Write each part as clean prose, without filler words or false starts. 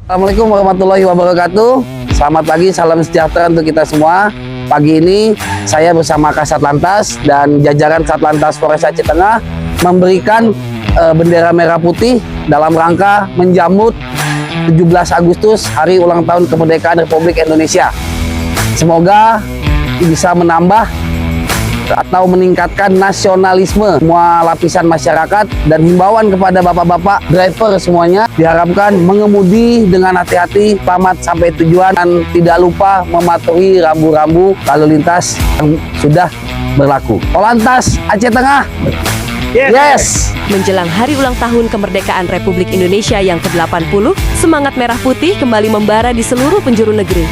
Assalamualaikum warahmatullahi wabarakatuh. Selamat pagi, salam sejahtera untuk kita semua. Pagi ini saya bersama Kasat Lantas dan jajaran Satlantas Polres Aceh Tengah memberikan bendera merah putih dalam rangka menjambut 17 Agustus hari ulang tahun kemerdekaan Republik Indonesia. Semoga bisa menambah atau meningkatkan nasionalisme semua lapisan masyarakat, dan himbauan kepada bapak-bapak driver semuanya diharapkan mengemudi dengan hati-hati, selamat sampai tujuan, dan tidak lupa mematuhi rambu-rambu lalu lintas yang sudah berlaku. Polantas Aceh Tengah, yes! Menjelang hari ulang tahun kemerdekaan Republik Indonesia yang ke-80, semangat merah putih kembali membara di seluruh penjuru negeri.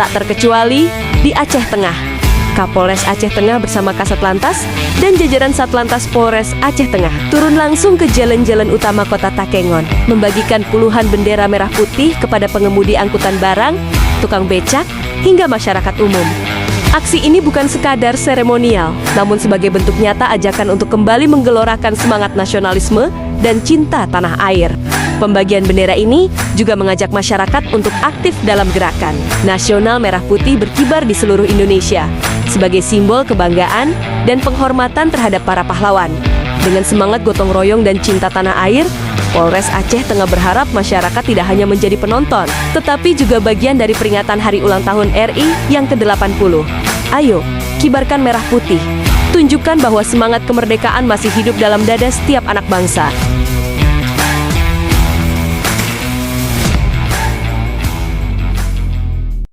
Tak terkecuali di Aceh Tengah. Kapolres Aceh Tengah bersama Kasat Lantas dan jajaran Satlantas Polres Aceh Tengah turun langsung ke jalan-jalan utama kota Takengon, membagikan puluhan bendera merah putih kepada pengemudi angkutan barang, tukang becak, hingga masyarakat umum. Aksi ini bukan sekadar seremonial, namun sebagai bentuk nyata ajakan untuk kembali menggelorakan semangat nasionalisme dan cinta tanah air. Pembagian bendera ini juga mengajak masyarakat untuk aktif dalam gerakan Nasional Merah Putih berkibar di seluruh Indonesia sebagai simbol kebanggaan dan penghormatan terhadap para pahlawan. Dengan semangat gotong royong dan cinta tanah air, Polres Aceh Tengah berharap masyarakat tidak hanya menjadi penonton, tetapi juga bagian dari peringatan Hari Ulang Tahun RI yang ke-80. Ayo, kibarkan merah putih. Tunjukkan bahwa semangat kemerdekaan masih hidup dalam dada setiap anak bangsa.